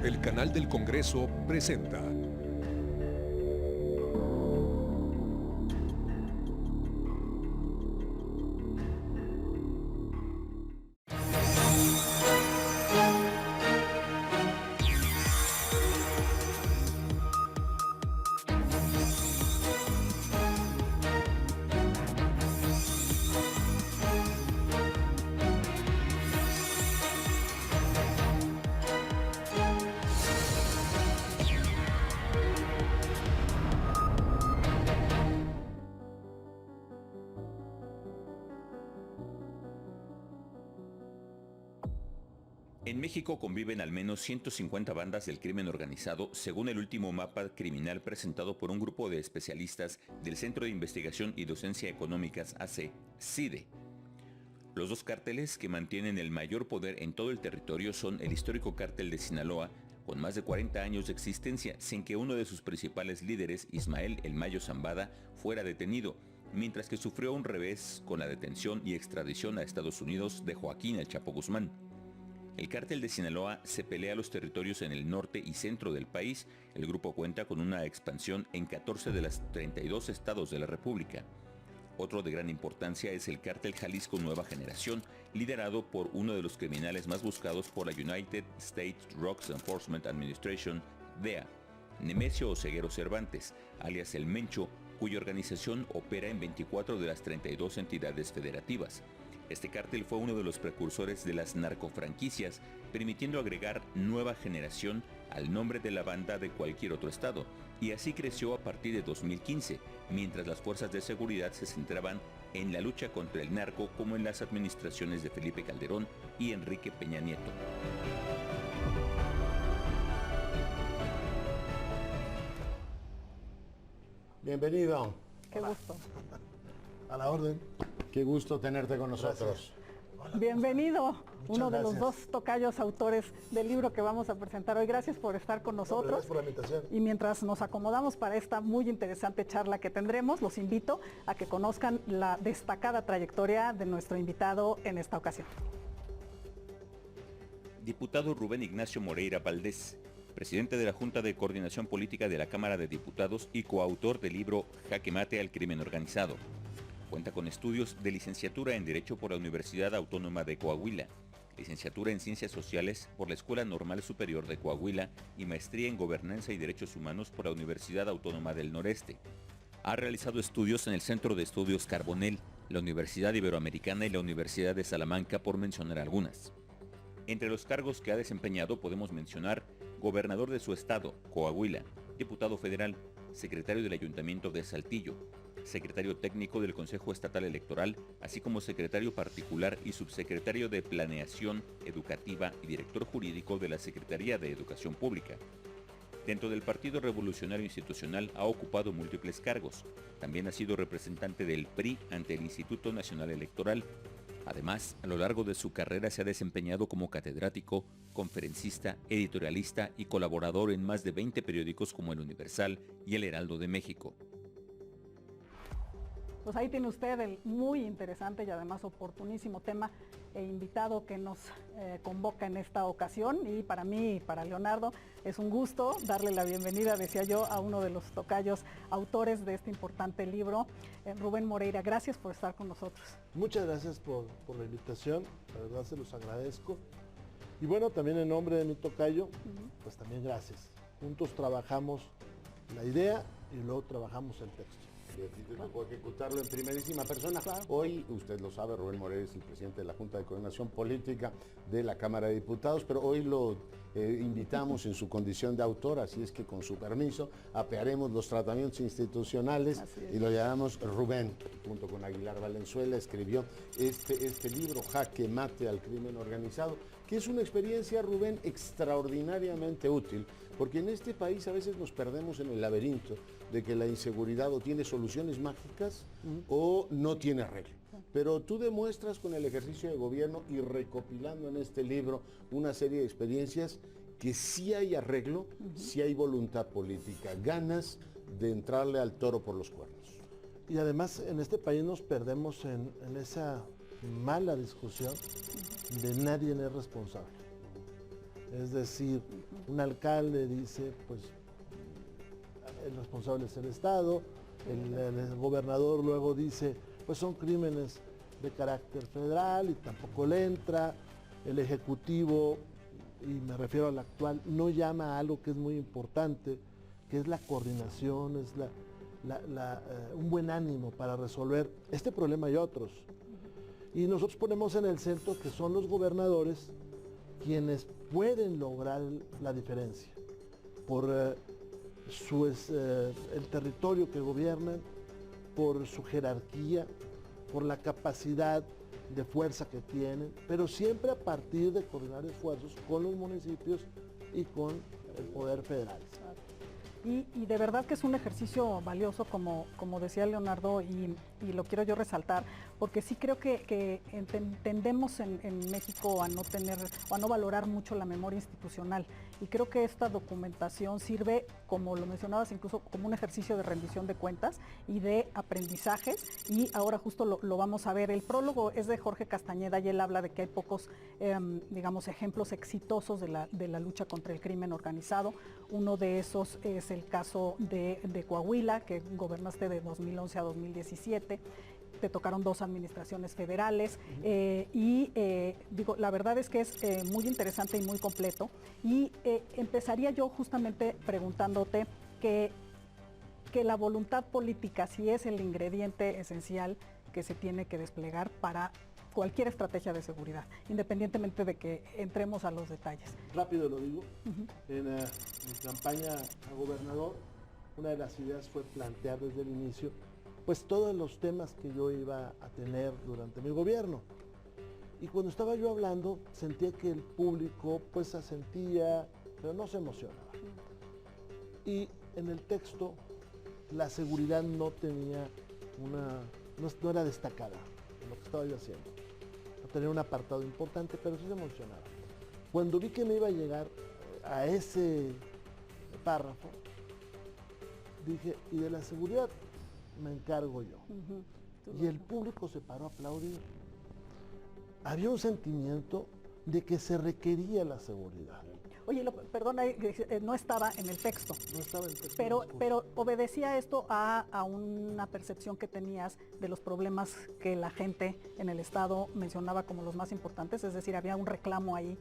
El canal del Congreso presenta. En México conviven al menos 150 bandas del crimen organizado, según el último mapa criminal presentado por un grupo de especialistas del Centro de Investigación y Docencia Económicas AC, CIDE. Los dos cárteles que mantienen el mayor poder en todo el territorio son el histórico cártel de Sinaloa, con más de 40 años de existencia, sin que uno de sus principales líderes, Ismael El Mayo Zambada, fuera detenido, mientras que sufrió un revés con la detención y extradición a Estados Unidos de Joaquín El Chapo Guzmán. El cártel de Sinaloa se pelea los territorios en el norte y centro del país. El grupo cuenta con una expansión en 14 de los 32 estados de la República. Otro de gran importancia es el cártel Jalisco Nueva Generación, liderado por uno de los criminales más buscados por la United States Drugs Enforcement Administration, DEA, Nemesio Oseguero Cervantes, alias El Mencho, cuya organización opera en 24 de las 32 entidades federativas. Este cártel fue uno de los precursores de las narcofranquicias, permitiendo agregar nueva generación al nombre de la banda de cualquier otro estado, y así creció a partir de 2015, mientras las fuerzas de seguridad se centraban en la lucha contra el narco como en las administraciones de Felipe Calderón y Enrique Peña Nieto. Bienvenido. Qué gusto. A la orden. Qué gusto tenerte con nosotros. Bienvenido, uno de los gracias. dos tocayos autores del libro que vamos a presentar hoy. Gracias por estar con nosotros. Gracias por la invitación. Y mientras nos acomodamos para esta muy interesante charla que tendremos, los invito a que conozcan la destacada trayectoria de nuestro invitado en esta ocasión. Diputado Rubén Ignacio Moreira Valdés, presidente de la Junta de Coordinación Política de la Cámara de Diputados y coautor del libro Jaque Mate al Crimen Organizado. Cuenta con estudios de licenciatura en Derecho por la Universidad Autónoma de Coahuila, licenciatura en Ciencias Sociales por la Escuela Normal Superior de Coahuila y maestría en Gobernanza y Derechos Humanos por la Universidad Autónoma del Noreste. Ha realizado estudios en el Centro de Estudios Carbonell, la Universidad Iberoamericana y la Universidad de Salamanca, por mencionar algunas. Entre los cargos que ha desempeñado podemos mencionar gobernador de su estado, Coahuila, diputado federal, secretario del Ayuntamiento de Saltillo, secretario técnico del Consejo Estatal Electoral, así como secretario particular y subsecretario de Planeación Educativa y director jurídico de la Secretaría de Educación Pública. Dentro del Partido Revolucionario Institucional ha ocupado múltiples cargos. También ha sido representante del PRI ante el Instituto Nacional Electoral. Además, a lo largo de su carrera se ha desempeñado como catedrático, conferencista, editorialista y colaborador en más de 20 periódicos como El Universal y El Heraldo de México. Pues ahí tiene usted el muy interesante y además oportunísimo tema e invitado que nos convoca en esta ocasión. Y para mí y para Leonardo es un gusto darle la bienvenida, decía yo, a uno de los tocayos autores de este importante libro, Rubén Moreira. Gracias por estar con nosotros. Muchas gracias por la invitación, la verdad se los agradezco. Y bueno, también en nombre de mi tocayo, pues también gracias. Juntos trabajamos la idea y luego trabajamos el texto. Y a ti te tocó ejecutarlo en primerísima persona. Claro. Hoy, usted lo sabe, Rubén Moreira es el presidente de la Junta de Coordinación Política de la Cámara de Diputados, pero hoy lo invitamos en su condición de autor, así es que con su permiso apearemos los tratamientos institucionales y lo llamamos Rubén, junto con Aguilar Valenzuela, escribió este libro, Jaque Mate al Crimen Organizado, que es una experiencia, Rubén, extraordinariamente útil, porque en este país a veces nos perdemos en el laberinto de que la inseguridad o tiene soluciones mágicas o no tiene arreglo. Pero tú demuestras con el ejercicio de gobierno y recopilando en este libro una serie de experiencias que sí hay arreglo, sí hay voluntad política, ganas de entrarle al toro por los cuernos. Y además en este país nos perdemos en esa mala discusión de nadie es responsable. Es decir, un alcalde dice, pues el responsable es el Estado, el gobernador luego dice, pues son crímenes de carácter federal y tampoco le entra, el Ejecutivo, y me refiero al actual, no llama a algo que es muy importante, que es la coordinación, es un buen ánimo para resolver este problema y otros. Y nosotros ponemos en el centro que son los gobernadores quienes pueden lograr la diferencia por el territorio que gobiernan, por su jerarquía, por la capacidad de fuerza que tienen, pero siempre a partir de coordinar esfuerzos con los municipios y con el poder federal. Y de verdad que es un ejercicio valioso, como decía Leonardo, y lo quiero yo resaltar, porque sí creo que tendemos en México a no tener o a no valorar mucho la memoria institucional. Y creo que esta documentación sirve, como lo mencionabas, incluso como un ejercicio de rendición de cuentas y de aprendizajes. Y ahora justo lo vamos a ver. El prólogo es de Jorge Castañeda y él habla de que hay pocos, digamos, ejemplos exitosos de la lucha contra el crimen organizado. Uno de esos es el caso de Coahuila, que gobernaste de 2011 a 2017. Te tocaron 2 administraciones federales digo, la verdad es que es muy interesante y muy completo. Y empezaría yo justamente preguntándote que la voluntad política, si es el ingrediente esencial que se tiene que desplegar para cualquier estrategia de seguridad, independientemente de que entremos a los detalles. Rápido lo digo, en mi campaña a gobernador, una de las ideas fue plantear desde el inicio pues todos los temas que yo iba a tener durante mi gobierno. Y cuando estaba yo hablando, sentía que el público pues asentía, pero no se emocionaba. Y en el texto, la seguridad no tenía no era destacada en lo que estaba yo haciendo. No tenía un apartado importante, pero sí se emocionaba. Cuando vi que me iba a llegar a ese párrafo, dije, y de la seguridad me encargo yo. Y el público se paró a aplaudir. Había un sentimiento de que se requería la seguridad. Oye, perdona, no estaba en el texto. No estaba en el texto. Pero obedecía esto a una percepción que tenías de los problemas que la gente en el Estado mencionaba como los más importantes, es decir, había un reclamo ahí.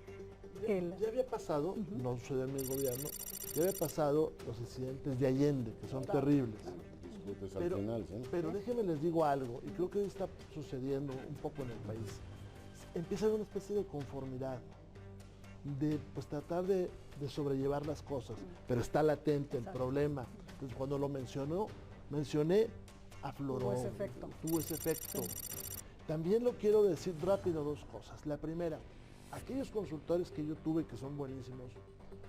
Ya había pasado, no sucedió en mi gobierno, ya había pasado los incidentes de Allende, que son terribles. Pero déjenme les digo algo, y creo que hoy está sucediendo un poco en el país. Empieza a haber una especie de conformidad, de pues, tratar de sobrellevar las cosas, pero está latente el problema. Entonces cuando lo mencioné, afloró. Tuvo ese efecto. Sí. También lo quiero decir rápido 2 cosas. La primera, aquellos consultores que yo tuve que son buenísimos,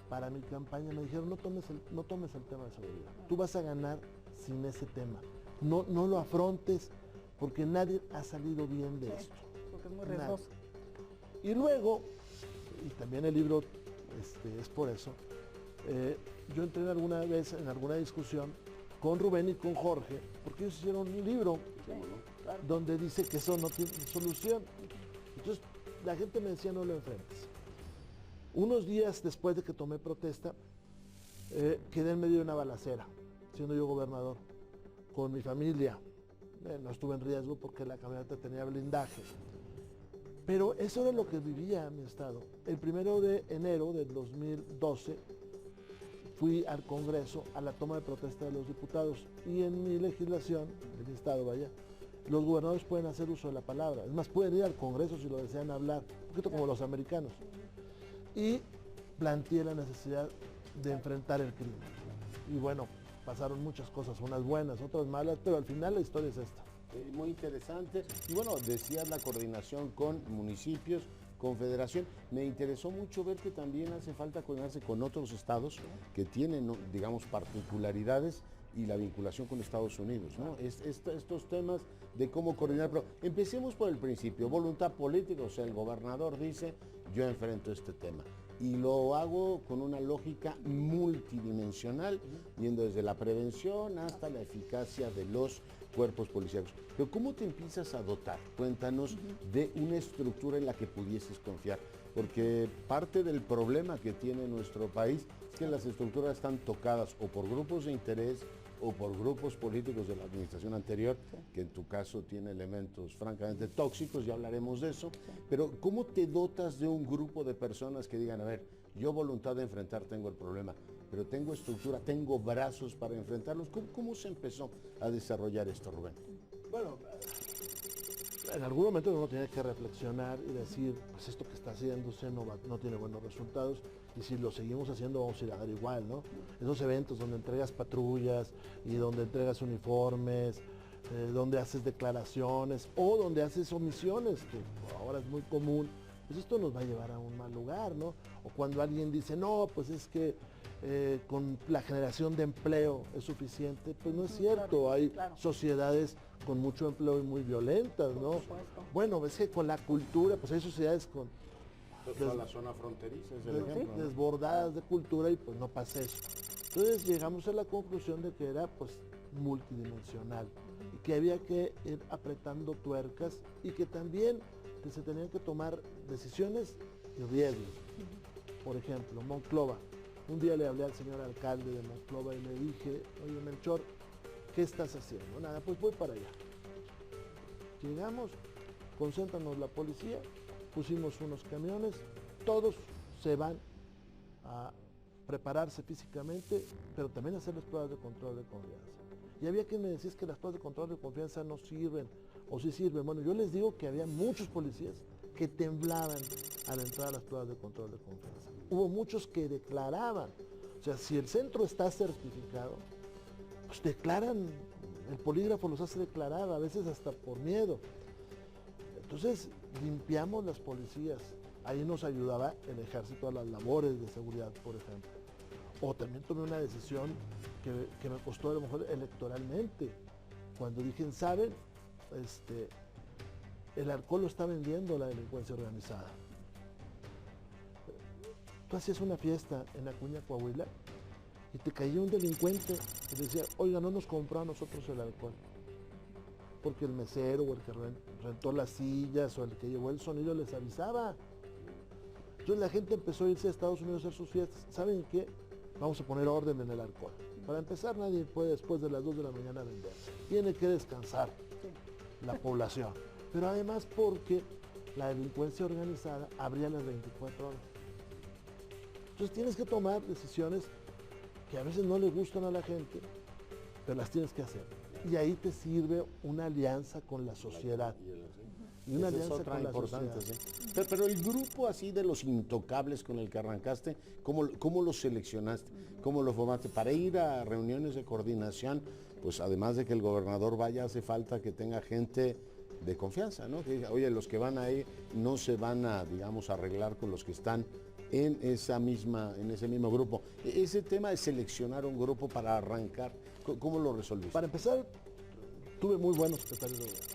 para mi campaña me dijeron no tomes el tema de seguridad. Tú vas a ganar sin ese tema. No lo afrontes porque nadie ha salido bien de esto. Porque es muy riesgoso. Y luego, y también el libro es por eso, yo entré alguna vez en alguna discusión con Rubén y con Jorge, porque ellos hicieron un libro donde dice que eso no tiene solución. Entonces la gente me decía no lo enfrentes. Unos días después de que tomé protesta, quedé en medio de una balacera, siendo yo gobernador, con mi familia. No estuve en riesgo porque la camioneta tenía blindaje. Pero eso era lo que vivía mi estado. El 1 de enero del 2012 fui al Congreso a la toma de protesta de los diputados y en mi legislación, en mi estado vaya, los gobernadores pueden hacer uso de la palabra. Es más, pueden ir al Congreso si lo desean hablar, un poquito como los americanos. Y planteé la necesidad de enfrentar el crimen. Y bueno, pasaron muchas cosas, unas buenas, otras malas, pero al final la historia es esta. Muy interesante. Y bueno, decías la coordinación con municipios, con federación. Me interesó mucho ver que también hace falta coordinarse con otros estados que tienen, digamos, particularidades y la vinculación con Estados Unidos, ¿no? Estos temas de cómo coordinar, pero empecemos por el principio, voluntad política, o sea, el gobernador dice, yo enfrento este tema. Y lo hago con una lógica multidimensional, yendo desde la prevención hasta la eficacia de los cuerpos policíacos. Pero ¿cómo te empiezas a dotar? Cuéntanos de una estructura en la que pudieses confiar. porque parte del problema que tiene nuestro país es que las estructuras están tocadas o por grupos de interés o por grupos políticos de la administración anterior, que en tu caso tiene elementos francamente tóxicos, ya hablaremos de eso, pero ¿cómo te dotas de un grupo de personas que digan, a ver, yo voluntad de enfrentar tengo el problema, pero tengo estructura, tengo brazos para enfrentarlos? ¿Cómo se empezó a desarrollar esto, Rubén? Bueno, en algún momento uno tiene que reflexionar y decir, pues esto que está haciéndose no tiene buenos resultados y si lo seguimos haciendo vamos a ir a dar igual, ¿no? Esos eventos donde entregas patrullas y donde entregas uniformes, donde haces declaraciones o donde haces omisiones, que ahora es muy común, pues esto nos va a llevar a un mal lugar, ¿no? O cuando alguien dice, no, pues es que con la generación de empleo es suficiente, pues no es cierto, hay sociedades con mucho empleo y muy violentas, ¿no? Bueno, ves que con la cultura, pues hay sociedades con Toda la zona fronteriza es el ejemplo, ¿no? desbordadas de cultura y pues no pasa eso. Entonces llegamos a la conclusión de que era pues multidimensional y que había que ir apretando tuercas y que también que se tenían que tomar decisiones y riesgos. Por ejemplo, Monclova. Un día le hablé al señor alcalde de Monclova y le dije, oye Melchor, ¿qué estás haciendo? Nada, pues voy para allá. Llegamos, concéntranos la policía, pusimos unos camiones, todos se van a prepararse físicamente, pero también a hacer las pruebas de control de confianza. Y había quien me decía que las pruebas de control de confianza no sirven, o sí sirven. Bueno, yo les digo que había muchos policías que temblaban al entrar a las pruebas de control de confianza. Hubo muchos que declaraban, o sea, si el centro está certificado, pues declaran, el polígrafo los hace declarar, a veces hasta por miedo. Entonces limpiamos las policías, ahí nos ayudaba el ejército a las labores de seguridad, por ejemplo. O también tomé una decisión que me costó a lo mejor electoralmente, cuando dije, ¿saben? El alcohol lo está vendiendo la delincuencia organizada. Tú hacías una fiesta en Acuña, Coahuila, y te caía un delincuente y decía, oiga, no nos compró a nosotros el alcohol. Porque el mesero o el que rentó las sillas o el que llevó el sonido les avisaba. Entonces la gente empezó a irse a Estados Unidos a hacer sus fiestas. ¿Saben qué? Vamos a poner orden en el alcohol. Para empezar, nadie puede después de las 2 de la mañana vender. Tiene que descansar la población. Pero además porque la delincuencia organizada abría las 24 horas. Entonces tienes que tomar decisiones que a veces no le gustan a la gente, pero las tienes que hacer. Y ahí te sirve una alianza con la sociedad. Y una alianza otra con la importante, sociedad. ¿sí? Pero el grupo así de los intocables con el que arrancaste, ¿cómo lo seleccionaste? ¿Cómo lo formaste? Para ir a reuniones de coordinación, pues además de que el gobernador vaya, hace falta que tenga gente de confianza, ¿no? Que diga, oye, los que van ahí no se van a, digamos, arreglar con los que están en ese mismo grupo. Ese tema de seleccionar un grupo para arrancar, ¿cómo lo resolviste? Para empezar, tuve muy buenos secretarios de gobierno.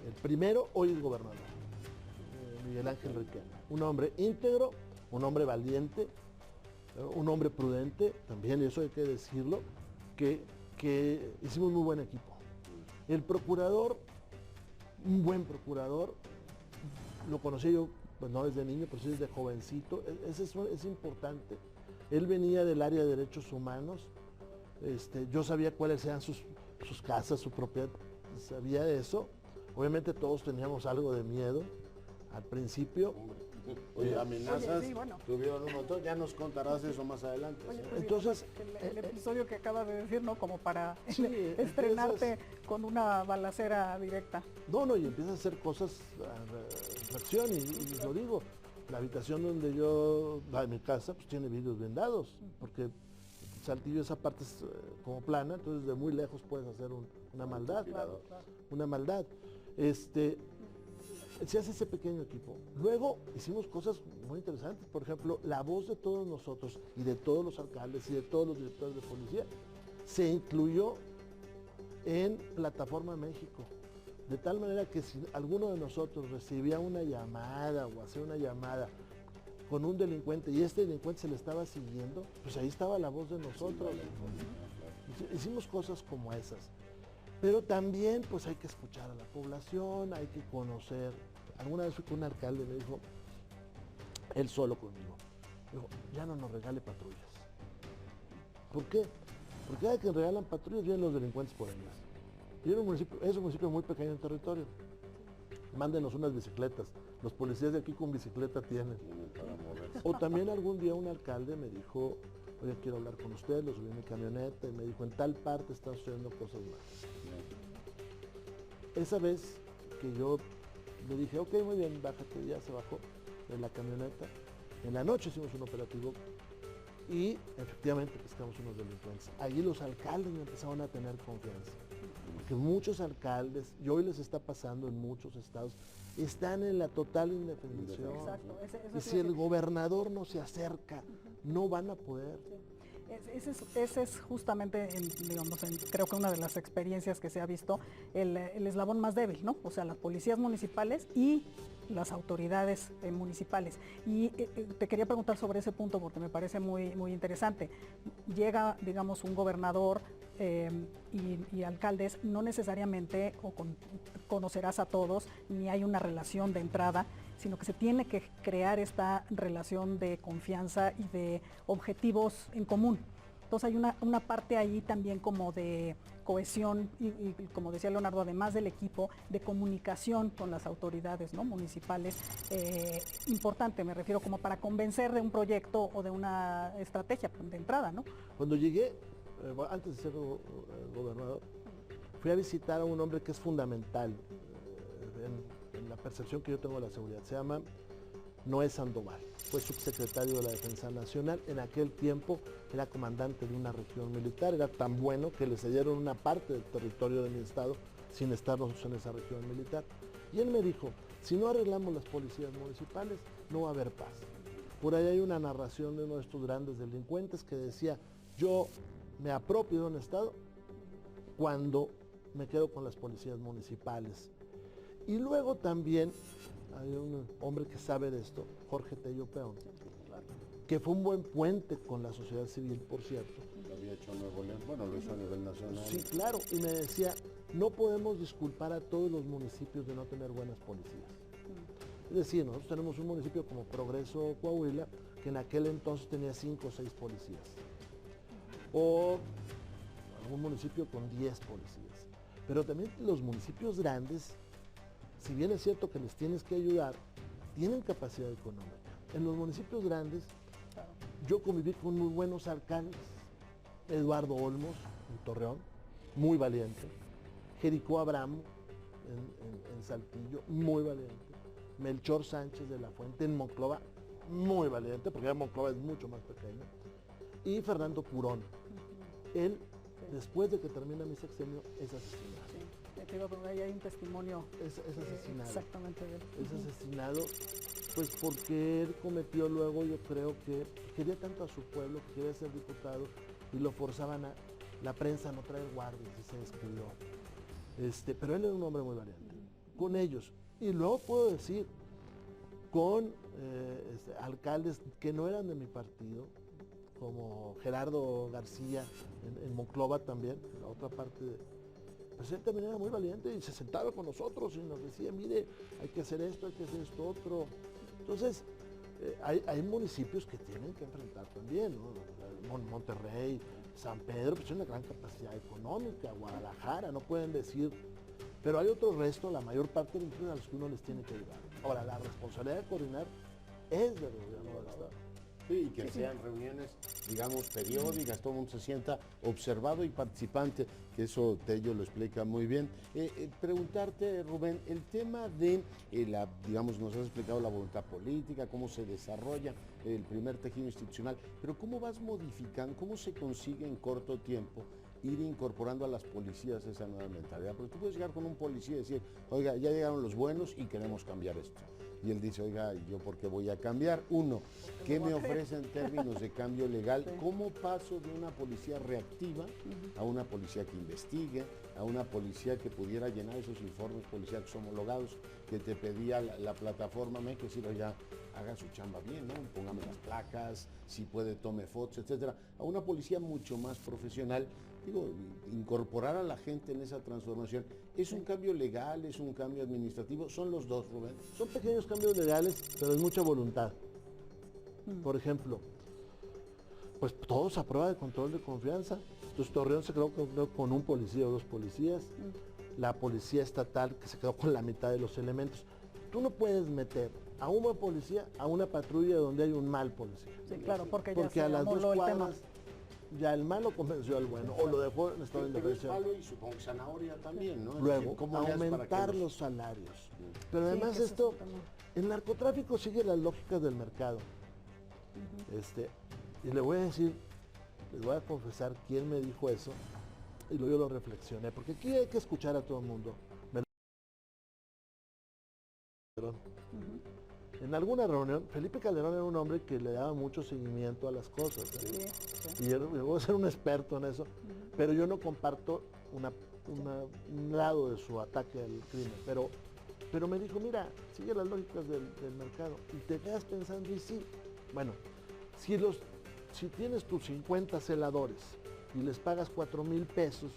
El primero, hoy es gobernador, Miguel Ángel Riquelme. Un hombre íntegro, un hombre valiente, un hombre prudente, también eso hay que decirlo, que hicimos muy buen equipo. El procurador, un buen procurador, lo conocí yo, pues no desde niño, pero sí desde jovencito, es importante. Él venía del área de derechos humanos, yo sabía cuáles eran sus casas, su propiedad, sabía eso. Obviamente todos teníamos algo de miedo al principio. Oye, amenazas, sí, bueno. tuvieron un montón, ya nos contarás eso más adelante. Oye, ¿sí? pues, Entonces, el episodio que acabas de decir, ¿no? Como para Sí, estrenarte empiezas- con una balacera directa. No, y empiezas a hacer cosas a reacción y lo digo. La habitación donde la de mi casa, pues tiene vidrios vendados, porque Saltillo esa parte es como plana, entonces de muy lejos puedes hacer una maldad. Claro. Una maldad. Se hace ese pequeño equipo. Luego hicimos cosas muy interesantes. Por ejemplo, la voz de todos nosotros y de todos los alcaldes y de todos los directores de policía se incluyó en Plataforma México. De tal manera que si alguno de nosotros recibía una llamada o hacía una llamada con un delincuente y este delincuente se le estaba siguiendo, pues ahí estaba la voz de nosotros. Hicimos cosas como esas. Pero también pues hay que escuchar a la población, hay que conocer. Alguna vez fui con un alcalde y me dijo, él solo conmigo. Dijo, ya no nos regale patrullas. ¿Por qué? Porque cada que regalan patrullas vienen los delincuentes por ellas. Y es un municipio muy pequeño en territorio. Mándenos unas bicicletas. Los policías de aquí con bicicleta tienen. O también algún día un alcalde me dijo, oye, quiero hablar con usted, lo subí en mi camioneta y me dijo, en tal parte están sucediendo cosas malas. Esa vez que yo le dije, ok, muy bien, bájate, ya se bajó de la camioneta. En la noche hicimos un operativo y efectivamente pescamos unos delincuentes. Allí los alcaldes me empezaron a tener confianza. Porque muchos alcaldes, y hoy les está pasando en muchos estados, están en la total indefensión. Exacto. Y si el gobernador no se acerca, no van a poder. Ese es justamente, creo que una de las experiencias que se ha visto, el eslabón más débil, ¿no? O sea, las policías municipales y las autoridades municipales. Y te quería preguntar sobre ese punto porque me parece muy, muy interesante. Llega, digamos, un gobernador y alcaldes, no necesariamente conocerás a todos, ni hay una relación de entrada, sino que se tiene que crear esta relación de confianza y de objetivos en común. Entonces hay una parte ahí también como de cohesión y como decía Leonardo, además del equipo, de comunicación con las autoridades, ¿no?, municipales, importante, me refiero como para convencer de un proyecto o de una estrategia de entrada, ¿no? Cuando llegué, antes de ser gobernador, fui a visitar a un hombre que es fundamental en la percepción que yo tengo de la seguridad. Se llama Noé Sandoval. Fue subsecretario de la Defensa Nacional. En aquel tiempo era comandante de una región militar. Era tan bueno que le cedieron una parte del territorio de mi estado sin estar nosotros en esa región militar. Y él me dijo, si no arreglamos las policías municipales, no va a haber paz. Por ahí hay una narración de uno de estos grandes delincuentes que decía, yo me apropio de un estado cuando me quedo con las policías municipales. Y luego también hay un hombre que sabe de esto, Jorge Tello Peón, que fue un buen puente con la sociedad civil, por cierto. Lo había hecho Nuevo León, bueno, lo hizo a nivel nacional. Sí, claro, y me decía, no podemos disculpar a todos los municipios de no tener buenas policías. Es decir, nosotros tenemos un municipio como Progreso, Coahuila, que en aquel entonces tenía 5 o 6 policías. O algún municipio con 10 policías. Pero también los municipios grandes, si bien es cierto que les tienes que ayudar, tienen capacidad económica. En los municipios grandes, yo conviví con muy buenos alcaldes. Eduardo Olmos, en Torreón, muy valiente. Jericó Abramo, en Saltillo, muy valiente. Melchor Sánchez de la Fuente, en Monclova, muy valiente, porque ya Monclova es mucho más pequeño. Y Fernando Purón. Él, después de que termina mi sexenio, es asesinado. Ahí hay un testimonio. Es asesinado. Exactamente. Es asesinado, pues porque él cometió luego, yo creo que quería tanto a su pueblo, que quería ser diputado, y lo forzaban a la prensa no traer guardias, y se describió. Pero él era un hombre muy valiente, con ellos. Y luego puedo decir, con alcaldes que no eran de mi partido, como Gerardo García, en Monclova también, en la otra parte pues él también era muy valiente y se sentaba con nosotros y nos decía, mire, hay que hacer esto, hay que hacer esto otro. Entonces, hay municipios que tienen que enfrentar también, ¿no? Monterrey, San Pedro, pues tiene una gran capacidad económica, Guadalajara, no pueden decir, pero hay otro resto, la mayor parte de los a los que uno les tiene que ayudar. Ahora, la responsabilidad de coordinar es del gobierno del Estado. Sí, y que sean reuniones, digamos, periódicas, todo el mundo se sienta observado y participante, que eso Tello lo explica muy bien. Preguntarte, Rubén, el tema de, digamos, nos has explicado la voluntad política, cómo se desarrolla el primer tejido institucional, pero ¿cómo vas modificando, cómo se consigue en corto tiempo ir incorporando a las policías esa nueva mentalidad? Porque tú puedes llegar con un policía y decir, oiga, ya llegaron los buenos y queremos cambiar esto. Y él dice, oiga, ¿yo por qué voy a cambiar? Uno, ¿qué me ofrece en términos de cambio legal? ¿Cómo paso de una policía reactiva a una policía que investigue, a una policía que pudiera llenar esos informes policiales homologados que te pedía la plataforma MEC, decir, oiga, haga su chamba bien, ¿no? Póngame las placas, si puede tome fotos, etcétera, a una policía mucho más profesional? Digo, incorporar a la gente en esa transformación, ¿es un cambio legal, es un cambio administrativo? ¿Son los dos, Rubén? Son pequeños cambios legales, pero es mucha voluntad. Por ejemplo, pues todo se aprueba de control de confianza. Entonces Torreón se quedó con un policía o 2 policías. La policía estatal que se quedó con la mitad de los elementos. Tú no puedes meter a un buen policía a una patrulla donde hay un mal policía. Sí, claro, porque ya se a las 2 amoló el tema. cuadras ya el malo convenció al bueno o lo dejó en estado de Pero es indefensión. palo y supongo que zanahoria también, ¿no? Es Luego, decir, ¿cómo le haces para que aumentar los- los salarios. Pero Sí, además que ese es esto, un tema. el narcotráfico sigue las lógicas del mercado. Y le voy a decir, les voy a confesar quién me dijo eso, y luego yo lo reflexioné, porque aquí hay que escuchar a todo el mundo. En alguna reunión, Felipe Calderón era un hombre que le daba mucho seguimiento a las cosas. Sí, sí. Y yo voy a ser un experto en eso, pero yo no comparto un lado de su ataque al crimen. Pero me dijo, mira, sigue las lógicas del mercado. Y te quedas pensando, y sí, bueno, si tienes tus 50 celadores y les pagas 4,000 pesos,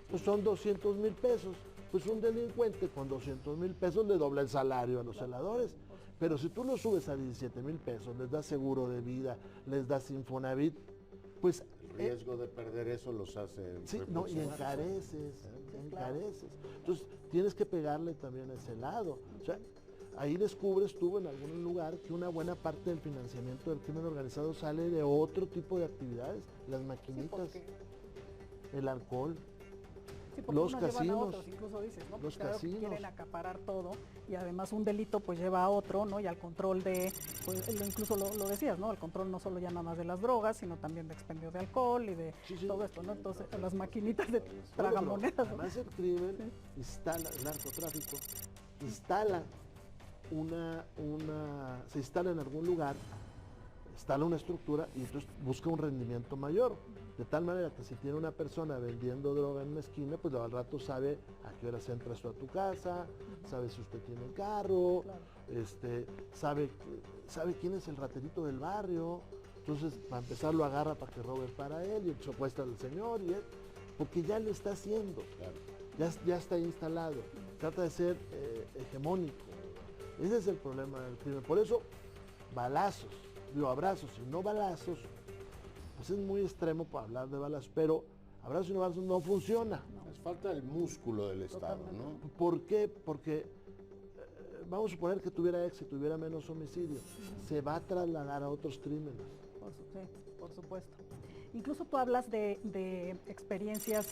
pues son 200,000 pesos. Pues un delincuente con 200,000 pesos le dobla el salario a los celadores. Pero si tú lo subes a 17,000 pesos, les das seguro de vida, les das Infonavit, pues El riesgo de perder eso los hace... sí, no, y reflexionar. encareces. Entonces tienes que pegarle también a ese lado. O sea, ahí descubres tú en algún lugar que una buena parte del financiamiento del crimen organizado sale de otro tipo de actividades, las maquinitas, porque- el alcohol. Sí, porque Los unos llevan a casinos, otros, incluso dices, ¿no? los Pues claro que casinos. quieren acaparar todo y además un delito pues lleva a otro, ¿no? Y al control de, pues incluso lo decías, ¿no? El control no solo ya nada más de las drogas, sino también de expendio de alcohol y de Sí, sí. todo esto, ¿no? Entonces las maquinitas de Bueno, pero tragamonedas. ¿no? además el crimen instala, el narcotráfico, instala se instala en algún lugar, instala una estructura y entonces busca un rendimiento mayor. De tal manera que si tiene una persona vendiendo droga en una esquina, pues al rato sabe a qué horas entras tú a tu casa, sabe si usted tiene carro, Claro. sabe quién es el raterito del barrio. Entonces, para empezar, lo agarra para que robe para él y secuestra al señor, porque ya lo está haciendo, Claro. ya está instalado. Trata de ser hegemónico. Ese es el problema del crimen. Por eso, balazos, abrazos y no balazos, pues es muy extremo para hablar de balazos, pero abrazos y no balazos no funciona. Les falta el músculo del Estado, ¿no? ¿Por qué? Porque vamos a suponer que tuviera éxito, tuviera menos homicidios, se va a trasladar a otros crímenes. Sí, por supuesto. Incluso tú hablas de experiencias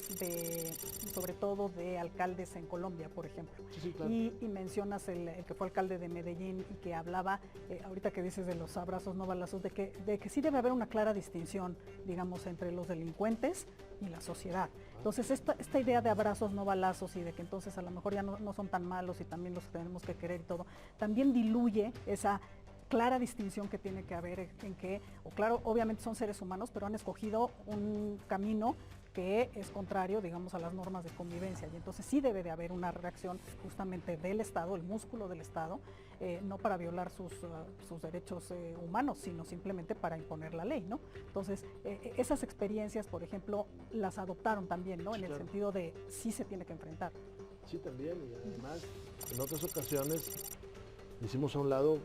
sobre todo de alcaldes en Colombia, por ejemplo. Sí, claro. Y mencionas el que fue alcalde de Medellín y que hablaba, ahorita que dices de los abrazos no balazos, de que sí debe haber una clara distinción, digamos, entre los delincuentes y la sociedad. Entonces, esta idea de abrazos no balazos y de que entonces a lo mejor ya no son tan malos y también los tenemos que querer y todo, también diluye esa clara distinción que tiene que haber en que, o claro, obviamente son seres humanos, pero han escogido un camino que es contrario, digamos, a las normas de convivencia. Y entonces sí debe de haber una reacción justamente del Estado, el músculo del Estado, no para violar sus derechos humanos, sino simplemente para imponer la ley, ¿no? Entonces, esas experiencias, por ejemplo, las adoptaron también, ¿no? En el Claro. sentido de sí se tiene que enfrentar. Sí, también, y además, en otras ocasiones hicimos a un lado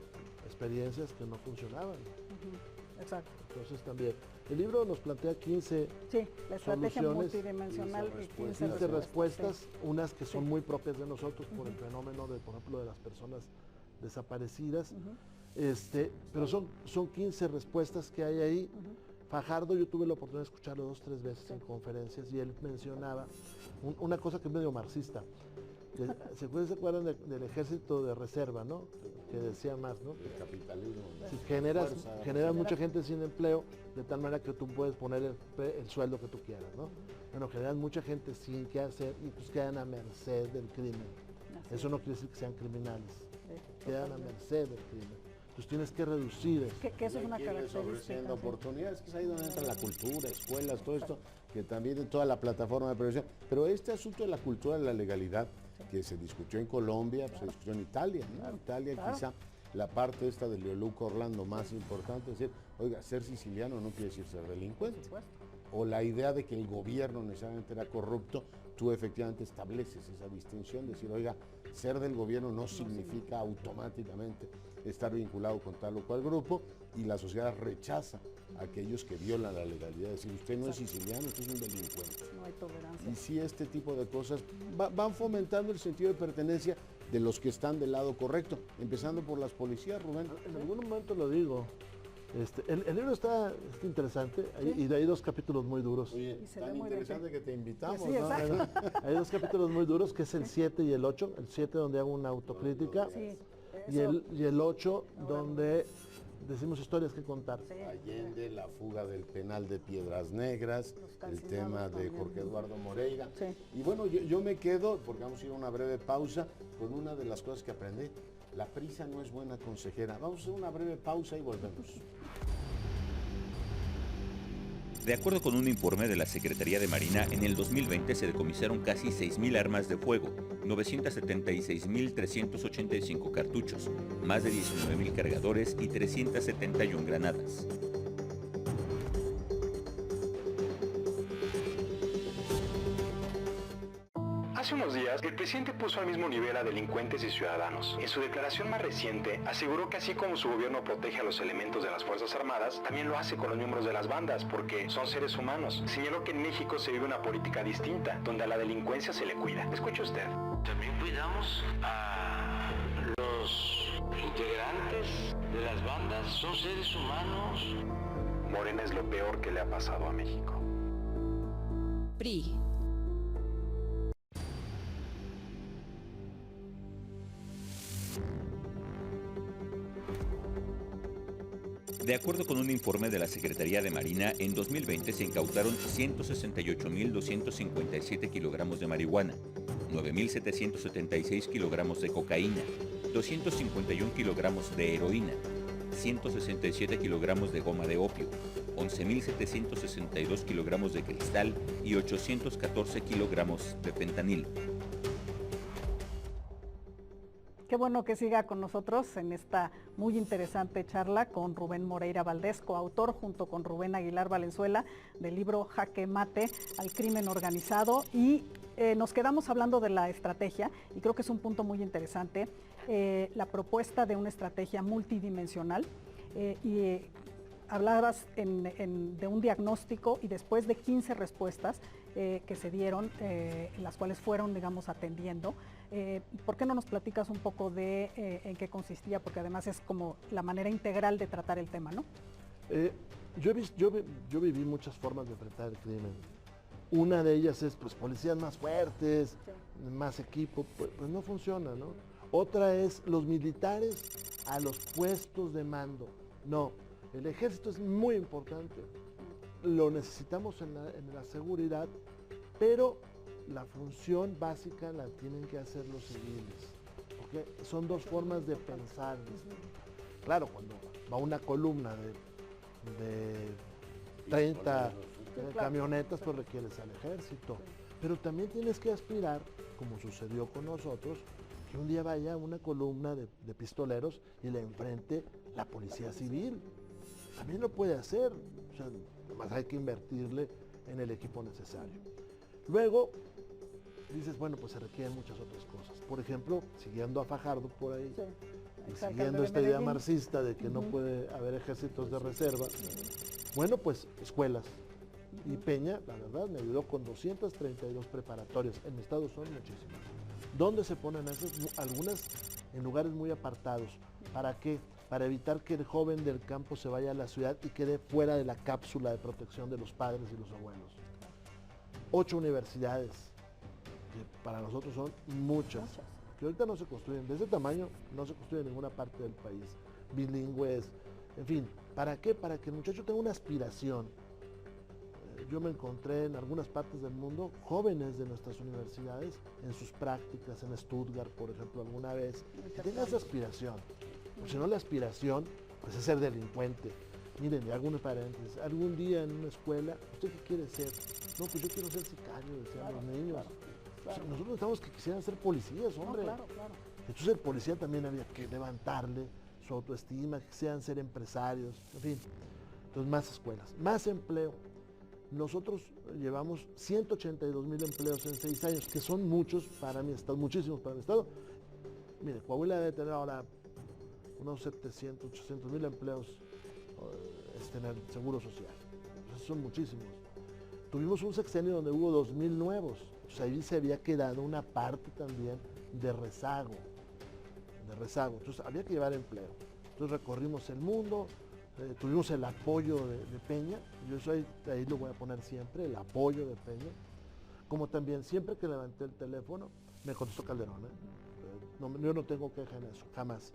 experiencias que no funcionaban. Exacto. Entonces también, el libro nos plantea 15 Sí, la estrategia soluciones, multidimensional y 15 respuestas, unas que son muy propias de nosotros por el fenómeno de, por ejemplo, de las personas desaparecidas. Pero son 15 respuestas que hay ahí. Fajardo, yo tuve la oportunidad de escucharlo 2 o 3 veces en conferencias y él mencionaba una cosa que es medio marxista. ¿Se acuerdan del ejército de reserva, ¿no? Que decía más, ¿no? El capitalismo. Si generas mucha gente sin empleo, de tal manera que tú puedes poner el sueldo que tú quieras, ¿no? Bueno, generas mucha gente sin qué hacer y pues quedan a merced del crimen. Eso no quiere decir que sean criminales, quedan a merced del crimen. Entonces tienes que reducir eso. Que eso es una Ofreciendo característica. oportunidades, que es ahí donde entra la cultura, escuelas, todo esto, que también en toda la plataforma de prevención. Pero este asunto de la cultura de la legalidad, que se discutió en Colombia, se discutió en Italia, ¿no? Italia quizá la parte esta del Leoluco Orlando más importante, es decir, oiga, ser siciliano no quiere decir ser delincuente. o la idea de que el gobierno necesariamente era corrupto, tú efectivamente estableces esa distinción, decir, oiga, ser del gobierno no significa automáticamente estar vinculado con tal o cual grupo, y la sociedad rechaza a aquellos que violan la legalidad, es decir, usted no es siciliano, usted es un delincuente. No hay tolerancia. Y si este tipo de cosas van fomentando el sentido de pertenencia de los que están del lado correcto, empezando por las policías, Rubén. En algún momento lo digo. El libro está interesante, y hay 2 capítulos muy duros. Oye, Y se tan ve muy bien, interesante sí. que te invitamos, Sí, ¿no? exacto. Hay 2 capítulos muy duros, que es el 7 y el 8. El 7 donde hago una autocrítica, Sí, y el 8 donde decimos historias que contar. Sí. Allende, la fuga del penal de Piedras Negras, Los el calcinados tema de también. Jorge Eduardo Moreira. Sí. Y bueno, yo me quedo, porque vamos a ir a una breve pausa, con una de las cosas que aprendí. La prisa no es buena consejera. Vamos a hacer una breve pausa y volvemos. De acuerdo con un informe de la Secretaría de Marina, en el 2020 se decomisaron casi 6.000 armas de fuego, 976.385 cartuchos, más de 19.000 cargadores y 371 granadas. Hace unos días, el presidente puso al mismo nivel a delincuentes y ciudadanos. En su declaración más reciente, aseguró que así como su gobierno protege a los elementos de las Fuerzas Armadas, también lo hace con los miembros de las bandas, porque son seres humanos. Señaló que en México se vive una política distinta, donde a la delincuencia se le cuida. Escuche usted. También cuidamos a los integrantes de las bandas, son seres humanos. Morena es lo peor que le ha pasado a México. PRI. De acuerdo con un informe de la Secretaría de Marina, en 2020 se incautaron 168.257 kilogramos de marihuana, 9.776 kilogramos de cocaína, 251 kilogramos de heroína, 167 kilogramos de goma de opio, 11.762 kilogramos de cristal y 814 kilogramos de fentanilo. Qué bueno que siga con nosotros en esta muy interesante charla con Rubén Moreira Valdés, coautor junto con Rubén Aguilar Valenzuela del libro Jaque Mate al crimen organizado. Y nos quedamos hablando de la estrategia, y creo que es un punto muy interesante, la propuesta de una estrategia multidimensional. Hablabas de un diagnóstico y después de 15 respuestas que se dieron, en las cuales fueron, digamos, atendiendo. ¿Por qué no nos platicas un poco de en qué consistía? Porque además es como la manera integral de tratar el tema, ¿no? Yo viví muchas formas de enfrentar el crimen. Una de ellas es, pues, policías más fuertes, más equipo, pues no funciona, ¿no? Otra es los militares a los puestos de mando. No, el ejército es muy importante, lo necesitamos en la seguridad, pero la función básica la tienen que hacer los civiles, porque son 2 formas de pensar. Claro, cuando va una columna de 30 camionetas, pues requieres al ejército, pero también tienes que aspirar, como sucedió con nosotros, que un día vaya una columna de pistoleros y le enfrente la policía civil. También lo puede hacer, o sea, además hay que invertirle en el equipo necesario. Luego dices, bueno, pues se requieren muchas otras cosas. Por ejemplo, siguiendo a Fajardo por ahí, y siguiendo esta idea marxista de que no puede haber ejércitos de reserva, bueno, pues escuelas. Y Peña, la verdad, me ayudó con 232 preparatorias. En mi estado son muchísimas. ¿Dónde se ponen esas? Algunas en lugares muy apartados. ¿Para qué? Para evitar que el joven del campo se vaya a la ciudad y quede fuera de la cápsula de protección de los padres y los abuelos. 8 universidades, que para nosotros son muchas, que ahorita no se construyen, de ese tamaño no se construye en ninguna parte del país, bilingües, en fin. ¿Para qué? Para que el muchacho tenga una aspiración. Yo me encontré en algunas partes del mundo jóvenes de nuestras universidades en sus prácticas, en Stuttgart, por ejemplo, alguna vez, que tengan esa aspiración. O si no, la aspiración, pues es ser delincuente. Miren, y hago un paréntesis, algún día en una escuela, ¿usted qué quiere ser? No, pues yo quiero ser sicario, decían los niños. O sea, nosotros necesitamos que quisieran ser policías, hombre. No, claro. Entonces el policía también había que levantarle su autoestima, que quisieran ser empresarios, en fin. Entonces más escuelas, más empleo. nosotros llevamos 182,000 empleos en 6 años, que son muchos para mi estado, muchísimos para mi estado. Mire, Coahuila debe tener ahora unos 700, 800,000 empleos en el Seguro Social. Esos son muchísimos. Tuvimos un sexenio donde hubo 2,000 nuevos. O sea, ahí se había quedado una parte también de rezago. Entonces había que llevar empleo. Entonces recorrimos el mundo, tuvimos el apoyo de Peña. Yo eso ahí lo voy a poner siempre, el apoyo de Peña. Como también siempre que levanté el teléfono, me contestó Calderón. Yo no tengo queja en eso, jamás.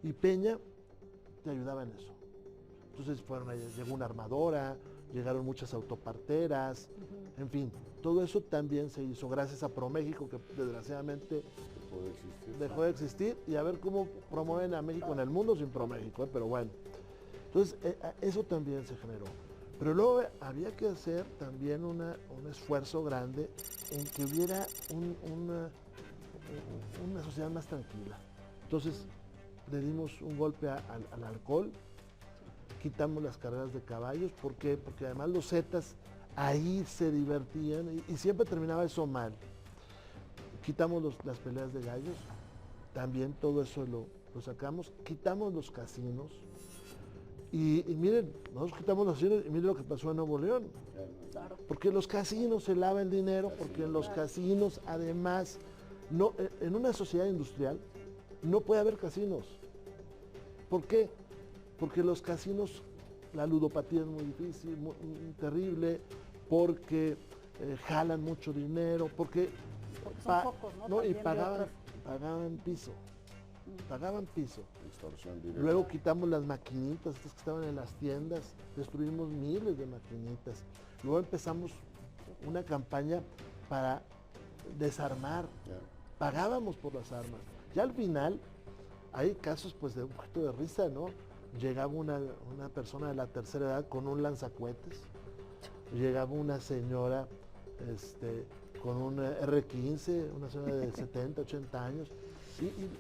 Y Peña te ayudaba en eso. Entonces llegó una armadora, llegaron muchas autoparteras, en fin, todo eso también se hizo gracias a ProMéxico, que desgraciadamente dejó de existir, y a ver cómo promueven a México en el mundo sin ProMéxico, pero bueno. Entonces, eso también se generó. Pero luego había que hacer también un esfuerzo grande en que hubiera una sociedad más tranquila. Entonces, le dimos un golpe al alcohol, quitamos las carreras de caballos, ¿por qué? Porque además los zetas ahí se divertían y siempre terminaba eso mal. Quitamos las peleas de gallos, también todo eso lo sacamos, quitamos los casinos y miren, nosotros quitamos los casinos y miren lo que pasó en Nuevo León. Claro. Porque en los casinos se lava el dinero, porque en los casinos además, en una sociedad industrial no puede haber casinos. ¿Por qué? Porque los casinos, la ludopatía es muy difícil, muy terrible, porque jalan mucho dinero, porque son pocos, ¿no? y También pagaban piso. Pagaban piso. Extorsión directa. Luego quitamos las maquinitas, estas que estaban en las tiendas, destruimos miles de maquinitas. Luego empezamos una campaña para desarmar. Pagábamos por las armas. Ya al final hay casos pues de un poquito de risa, ¿no? Llegaba una persona de la tercera edad con un lanzacohetes, llegaba una señora con un R15, una señora de 70, 80 años,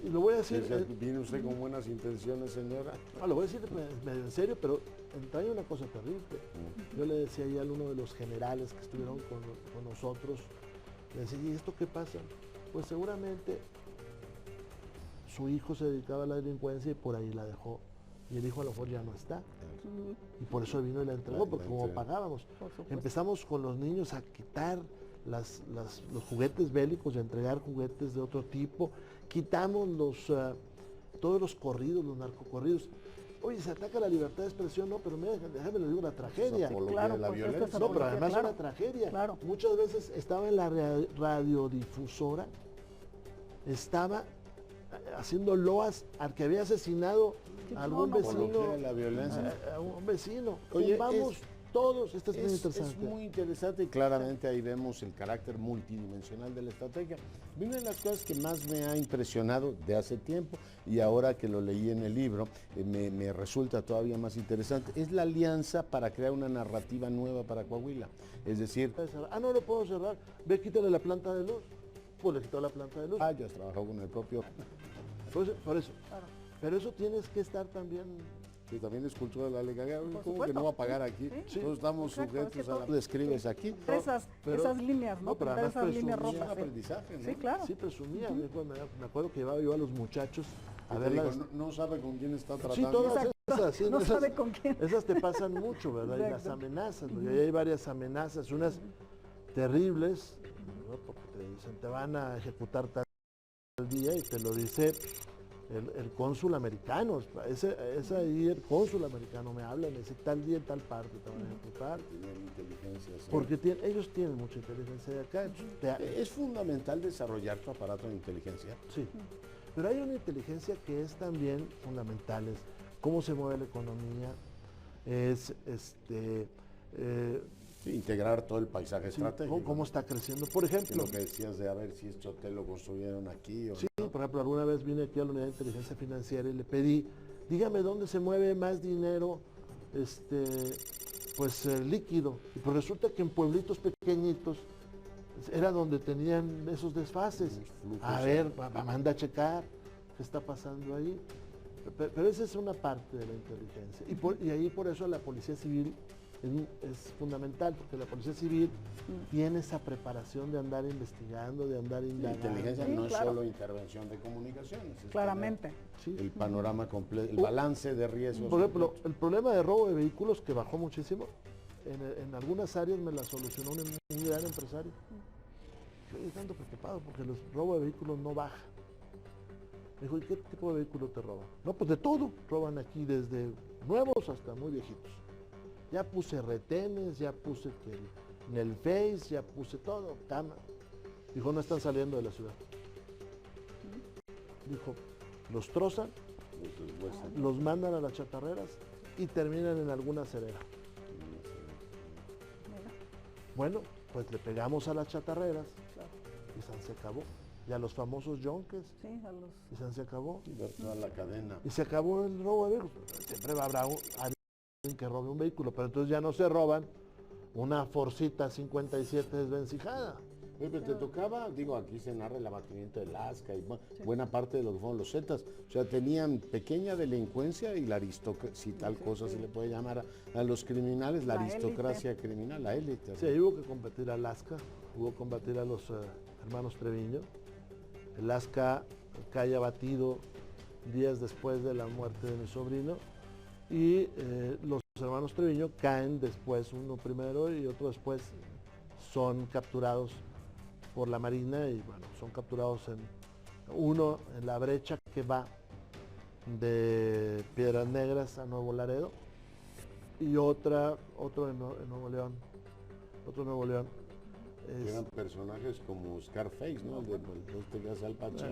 y lo voy a decir... ¿Viene usted con buenas intenciones, señora? No, lo voy a decir medio en serio, pero trae una cosa terrible. Yo le decía ahí a uno de los generales que estuvieron con nosotros, le decía, ¿y esto qué pasa? Pues seguramente su hijo se dedicaba a la delincuencia y por ahí la dejó. Y el hijo a lo mejor ya no está. Y por eso vino y la entregó, porque como pagábamos. Empezamos con los niños a quitar los juguetes bélicos y a entregar juguetes de otro tipo. Quitamos todos los corridos, los narcocorridos. Oye, se ataca la libertad de expresión, no, pero déjame le digo la tragedia. Claro, la pues, violencia. No, pero además claro, una tragedia. claro. Muchas veces estaba en la radiodifusora, estaba haciendo loas al que había asesinado a algún vecino. La violencia. A un vecino. Oye, Vamos todos, esto es muy Es interesante. muy interesante y claramente ahí vemos el carácter multidimensional de la estrategia. Una de las cosas que más me ha impresionado de hace tiempo y ahora que lo leí en el libro, me resulta todavía más interesante, es la alianza para crear una narrativa nueva para Coahuila. Es decir, No lo puedo cerrar, ve, quítale la planta de luz. Pues le quitó la planta de luz. ya has trabajado con el propio... Por eso. Claro. Pero eso tienes que estar también... Que también es cultura de la legalidad. ¿Cómo supuesto. que no va a pagar aquí? Sí. Todos estamos sujetos a la... Tú describes aquí. Esas líneas, ¿no? pero Pintar además esas líneas presumía rojas. aprendizaje, ¿no? Sí, claro. Sí, presumía. Me acuerdo que llevaba yo a los muchachos a Te ver digo, las... no sabe con quién está tratando. Sí, todas esas, sí, No sabe con quién. Esas te pasan mucho, ¿verdad? Y las amenazas, ¿no? Y ahí hay varias amenazas, unas terribles, ¿no? Porque te dicen, te van a ejecutar tal día y te lo dice el cónsul americano. Es ahí el cónsul americano me habla, me dice, tal día en tal parte te van a ejecutar. Tienen inteligencia, sí. Porque ellos tienen mucha inteligencia de acá. Es fundamental desarrollar tu aparato de inteligencia. Sí, pero hay una inteligencia que es también fundamental, es cómo se mueve la economía, es Integrar todo el paisaje sí, estratégico. cómo está creciendo. Por ejemplo, Lo que decías de a ver si este hotel lo construyeron aquí o sí, no. por ejemplo, alguna vez vine aquí a la unidad de inteligencia financiera y le pedí, dígame dónde se mueve más dinero líquido. Y pues resulta que en pueblitos pequeñitos era donde tenían esos desfases. A ver, manda a checar qué está pasando ahí. Pero esa es una parte de la inteligencia. Y ahí por eso la Policía Civil es fundamental, porque la Policía Civil tiene esa preparación de andar investigando, de andar La indagando. inteligencia Sí, no claro. es solo intervención de comunicaciones, es Claramente. Sí. el panorama completo, el balance de riesgos. Por ejemplo, el problema de robo de vehículos, que bajó muchísimo, en algunas áreas me la solucionó un gran empresario. Yo estoy tanto preocupado porque los robos de vehículos no baja. Me dijo, ¿y qué tipo de vehículo te roban? No, pues de todo. Roban aquí desde nuevos hasta muy viejitos. Ya puse retenes, ya puse que en el Face, ya puse todo, cama. Dijo, no están saliendo de la ciudad. Dijo, los trozan, los mandan a las chatarreras y terminan en alguna acerera. Bueno, pues le pegamos a las chatarreras y se acabó. Y a los famosos yonques Sí, a los... y se acabó. Ver toda la cadena. Y se acabó el robo de vehículos. Siempre habrá alguien que robe un vehículo, pero entonces ya no se roban una Forcita 57 desvencijada. Oye, pero te tocaba, digo, aquí se narra el abatimiento de Lasca y buena parte de lo que fueron los Zetas. O sea, tenían pequeña delincuencia y la aristocracia, si tal cosa se le puede llamar a los criminales, la La aristocracia criminal, la élite. Sí, ahí hubo que combatir a Lasca, hubo que combatir a los hermanos Treviño. El Lasca cae abatido días después de la muerte de mi sobrino y los hermanos Treviño caen después, uno primero y otro después, son capturados por la Marina y bueno, son capturados uno en la brecha que va de Piedras Negras a Nuevo Laredo y otro en Nuevo León, otro en Nuevo León. Eran personajes como Scarface, ¿no? El de Al Pacino,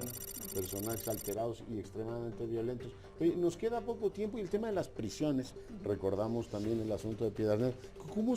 personajes alterados y extremadamente violentos. Oye, nos queda poco tiempo y el tema de las prisiones, recordamos también el asunto de Piedras Negras. ¿Cómo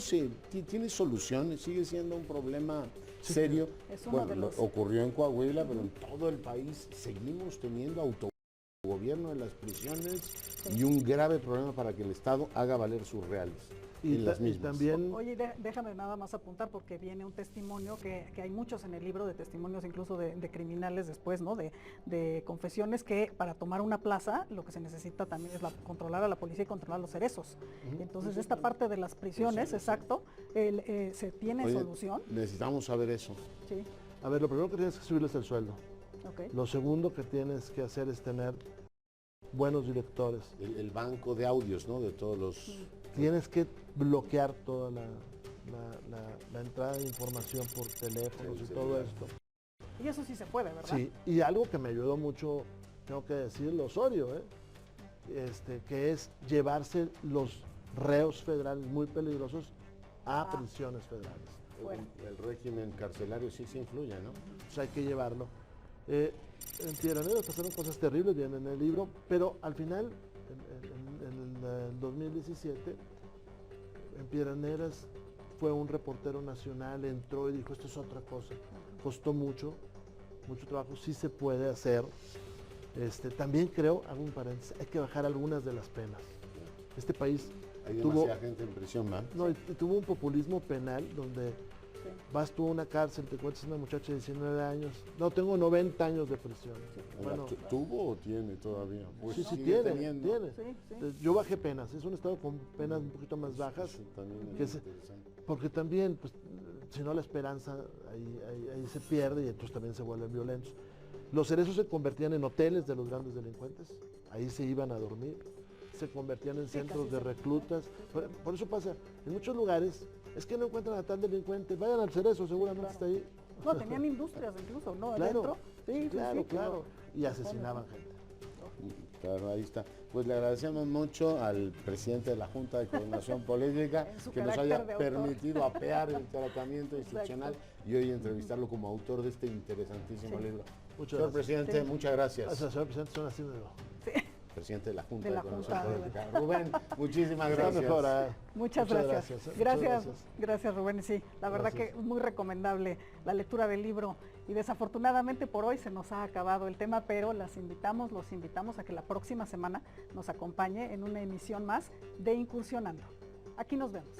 tiene soluciones? ¿Sigue siendo un problema serio? Es uno de los... Ocurrió en Coahuila, pero en todo el país seguimos teniendo autogobierno de las prisiones y un grave problema para que el Estado haga valer sus reales. Y las mismas. también... Oye, déjame nada más apuntar porque viene un testimonio que hay muchos en el libro de testimonios incluso de criminales después, ¿no? De confesiones que para tomar una plaza lo que se necesita también es controlar a la policía y controlar los cerezos. Entonces esta parte de las prisiones, exacto, se tiene solución. Necesitamos saber eso. Sí, A ver, lo primero que tienes que subirles es el sueldo. ok. Lo segundo que tienes que hacer es tener buenos directores. El banco de audios, ¿no? De todos los... Tienes que bloquear toda la entrada de información por teléfonos y todo esto. Y eso sí se puede, ¿verdad? Sí, y algo que me ayudó mucho, tengo que decirlo, Osorio, que es llevarse los reos federales muy peligrosos a prisiones federales. Fuera. El régimen carcelario sí influye, ¿no? Entonces hay que llevarlo. En Piedra Negra pasaron cosas terribles, vienen en el libro, pero al final, en el 2017, en Piedras Negras fue un reportero nacional, entró y dijo, esto es otra cosa. Costó mucho trabajo, sí se puede hacer. También creo, hago un paréntesis, hay que bajar algunas de las penas. Este país Hay tuvo, demasiada gente en prisión, ¿verdad? no, y tuvo un populismo penal donde vas tú a una cárcel, te encuentras una muchacha de 19 años, no, tengo 90 años de prisión. Bueno, ¿Tuvo o tiene todavía? Pues sí, sigue tiene. Sí, sí. Entonces, yo bajé penas, es un estado con penas un poquito más bajas, Eso también es que interesante. porque también, pues, si no la esperanza ahí se pierde y entonces también se vuelven violentos. Los cerezos se convertían en hoteles de los grandes delincuentes, ahí se iban a dormir, se convertían en centros de reclutas. Por eso pasa, en muchos lugares, es que no encuentran a tal delincuente, vayan al cerezo, seguramente está ahí. No, tenían industrias incluso, ¿no? Claro, Adentro. Sí, claro, sí, claro. Y asesinaban gente. Claro, ahí está. Pues le agradecemos mucho al presidente de la Junta de Coordinación Política En su que nos carácter haya de autor. permitido apear el tratamiento institucional y hoy entrevistarlo como autor de este interesantísimo libro. Muchas Señor gracias. presidente, muchas gracias. Gracias, señor presidente, son así de nuevo. Presidente de la Junta De de, la Coordinación Junta. Política. Rubén, muchísimas Está gracias. mejor, Muchas gracias. Gracias. Gracias Rubén. Sí, la verdad Gracias. que muy recomendable la lectura del libro y desafortunadamente por hoy se nos ha acabado el tema, pero los invitamos a que la próxima semana nos acompañe en una emisión más de Incursionando. Aquí nos vemos.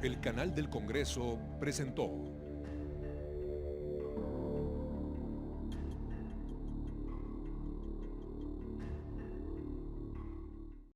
El canal del Congreso presentó